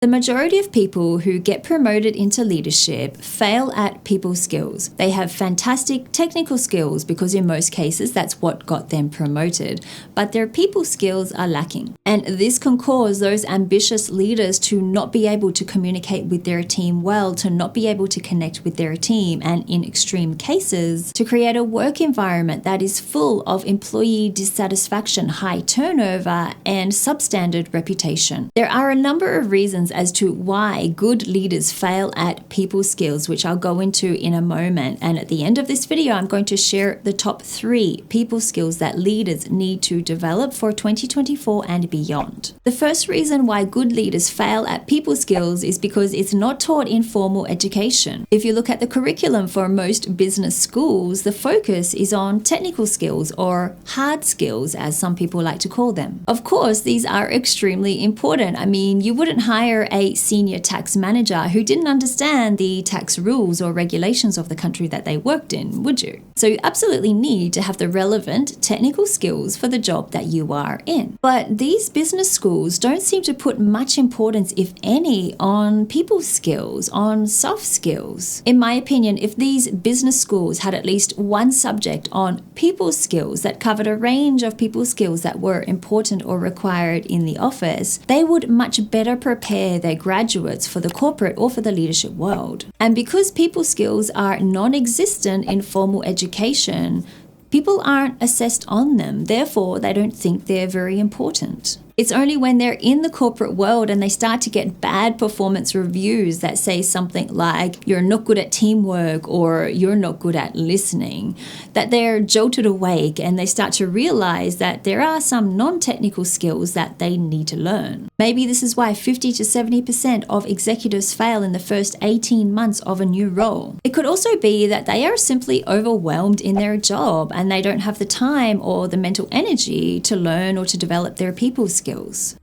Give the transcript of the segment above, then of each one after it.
The majority of people who get promoted into leadership fail at people skills. They have fantastic technical skills because in most cases that's what got them promoted, but their people skills are lacking. And this can cause those ambitious leaders to not be able to communicate with their team well, to not be able to connect with their team, and in extreme cases, to create a work environment that is full of employee dissatisfaction, high turnover, and substandard reputation. There are a number of reasons as to why good leaders fail at people skills, which I'll go into in a moment. And at the end of this video, I'm going to share the top 3 people skills that leaders need to develop for 2024 and beyond. The first reason why good leaders fail at people skills is because it's not taught in formal education. If you look at the curriculum for most business schools, the focus is on technical skills or hard skills, as some people like to call them. Of course, these are extremely important. I mean, you wouldn't hire a senior tax manager who didn't understand the tax rules or regulations of the country that they worked in, would you? So you absolutely need to have the relevant technical skills for the job that you are in. But these business schools don't seem to put much importance, if any, on people skills, on soft skills. In my opinion, if these business schools had at least one subject on people skills that covered a range of people skills that were important or required in the office, they would much better prepare their graduates for the corporate or for the leadership world. And because people skills are non-existent in formal education, people aren't assessed on them. Therefore, they don't think they're very important. It's only when they're in the corporate world and they start to get bad performance reviews that say something like, you're not good at teamwork or you're not good at listening, that they're jolted awake and they start to realize that there are some non-technical skills that they need to learn. Maybe this is why 50 to 70% of executives fail in the first 18 months of a new role. It could also be that they are simply overwhelmed in their job and they don't have the time or the mental energy to learn or to develop their people skills.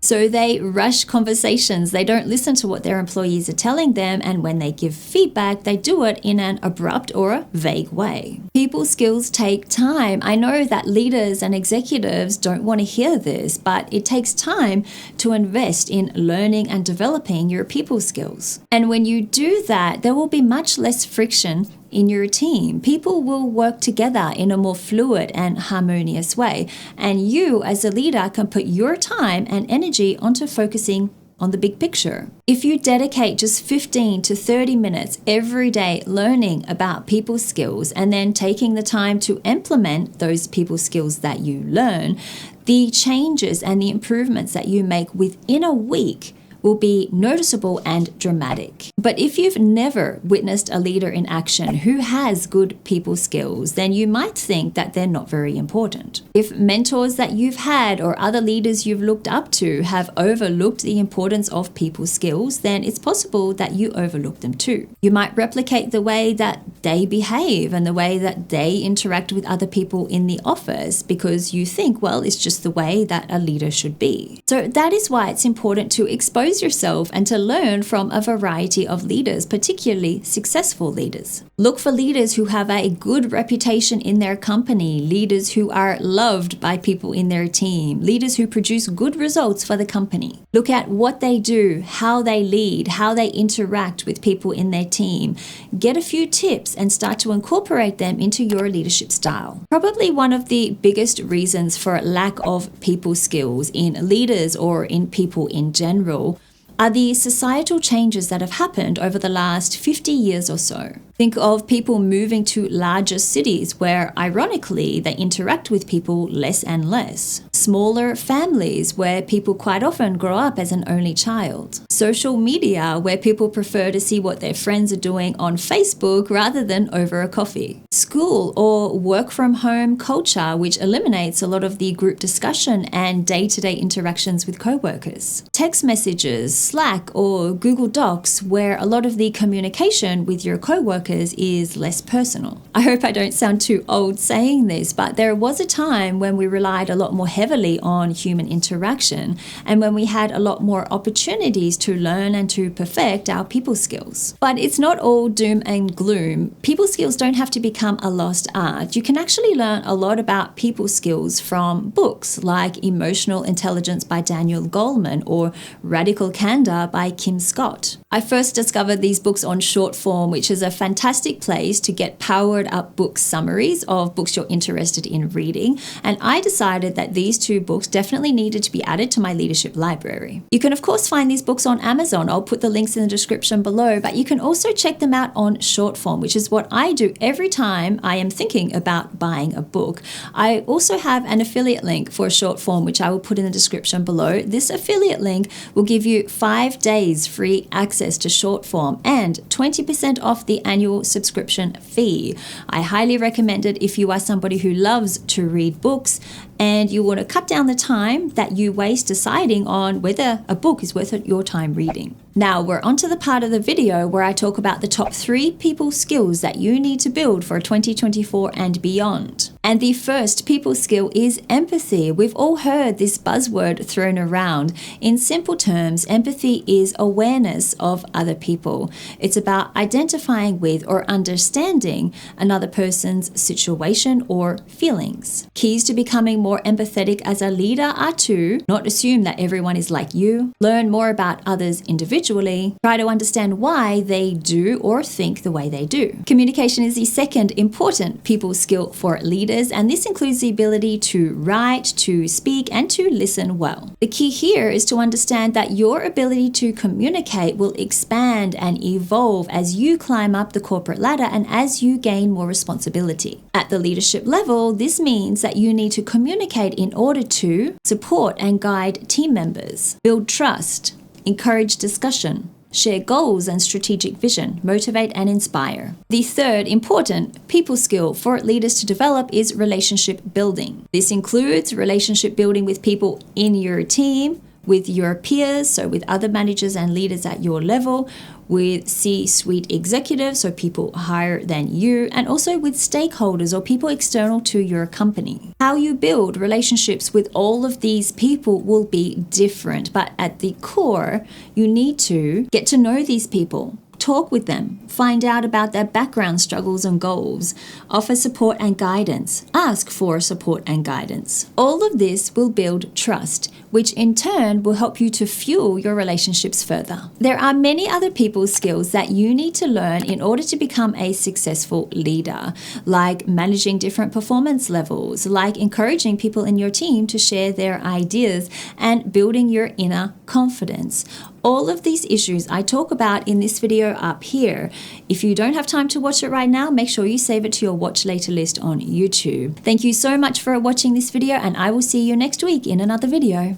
So they rush conversations, they don't listen to what their employees are telling them, and when they give feedback, they do it in an abrupt or a vague way. People skills take time. I know that leaders and executives don't want to hear this, but it takes time to invest in learning and developing your people skills. And when you do that, there will be much less friction in your team. People will work together in a more fluid and harmonious way. And you, as a leader, can put your time and energy onto focusing on the big picture. If you dedicate just 15 to 30 minutes every day learning about people skills and then taking the time to implement those people skills that you learn, the changes and the improvements that you make within a week will be noticeable and dramatic. But if you've never witnessed a leader in action who has good people skills, then you might think that they're not very important. If mentors that you've had or other leaders you've looked up to have overlooked the importance of people skills, then it's possible that you overlook them too. You might replicate the way that they behave and the way that they interact with other people in the office because you think, well, it's just the way that a leader should be. So that is why it's important to expose yourself and to learn from a variety of leaders, particularly successful leaders. Look for leaders who have a good reputation in their company, leaders who are loved by people in their team, leaders who produce good results for the company. Look at what they do, how they lead, how they interact with people in their team. Get a few tips and start to incorporate them into your leadership style. Probably one of the biggest reasons for lack of people skills in leaders or in people in general are the societal changes that have happened over the last 50 years or so. Think of people moving to larger cities where, ironically, they interact with people less and less. Smaller families where people quite often grow up as an only child. Social media where people prefer to see what their friends are doing on Facebook rather than over a coffee. School or work from home culture, which eliminates a lot of the group discussion and day-to-day interactions with coworkers. Text messages, Slack or Google Docs, where a lot of the communication with your coworkers is less personal. I hope I don't sound too old saying this, but there was a time when we relied a lot more heavily heavily on human interaction and when we had a lot more opportunities to learn and to perfect our people skills. But it's not all doom and gloom. People skills don't have to become a lost art. You can actually learn a lot about people skills from books like Emotional Intelligence by Daniel Goleman or Radical Candor by Kim Scott. I first discovered these books on Shortform, which is a fantastic place to get powered up book summaries of books you're interested in reading, and I decided that these two books definitely needed to be added to my leadership library. You can of course find these books on Amazon. I'll put the links in the description below, but you can also check them out on Shortform, which is what I do every time I am thinking about buying a book. I also have an affiliate link for Shortform, which I will put in the description below. This affiliate link will give you 5 days free access to Shortform and 20% off the annual subscription fee. I highly recommend it if you are somebody who loves to read books and you want to cut down the time that you waste deciding on whether a book is worth your time reading. Now we're onto the part of the video where I talk about the top 3 people skills that you need to build for 2024 and beyond. And the first people skill is empathy. We've all heard this buzzword thrown around. In simple terms, empathy is awareness of other people. It's about identifying with or understanding another person's situation or feelings. Keys to becoming more empathetic as a leader are to not assume that everyone is like you, learn more about others individually, try to understand why they do or think the way they do. Communication is the second important people skill for leaders, and this includes the ability to write, to speak, and to listen well. The key here is to understand that your ability to communicate will expand and evolve as you climb up the corporate ladder and as you gain more responsibility. At the leadership level, this means that you need to communicate in order to support and guide team members, build trust, encourage discussion, share goals and strategic vision, motivate and inspire. The third important people skill for leaders to develop is relationship building. This includes relationship building with people in your team, with your peers, so with other managers and leaders at your level, with C-suite executives, so people higher than you, and also with stakeholders or people external to your company. How you build relationships with all of these people will be different, but at the core, you need to get to know these people. Talk with them, find out about their background, struggles and goals, offer support and guidance, ask for support and guidance. All of this will build trust, which in turn will help you to fuel your relationships further. There are many other people skills that you need to learn in order to become a successful leader, like managing different performance levels, like encouraging people in your team to share their ideas, and building your inner confidence. All of these issues I talk about in this video up here. If you don't have time to watch it right now, make sure you save it to your watch later list on YouTube. Thank you so much for watching this video, and I will see you next week in another video.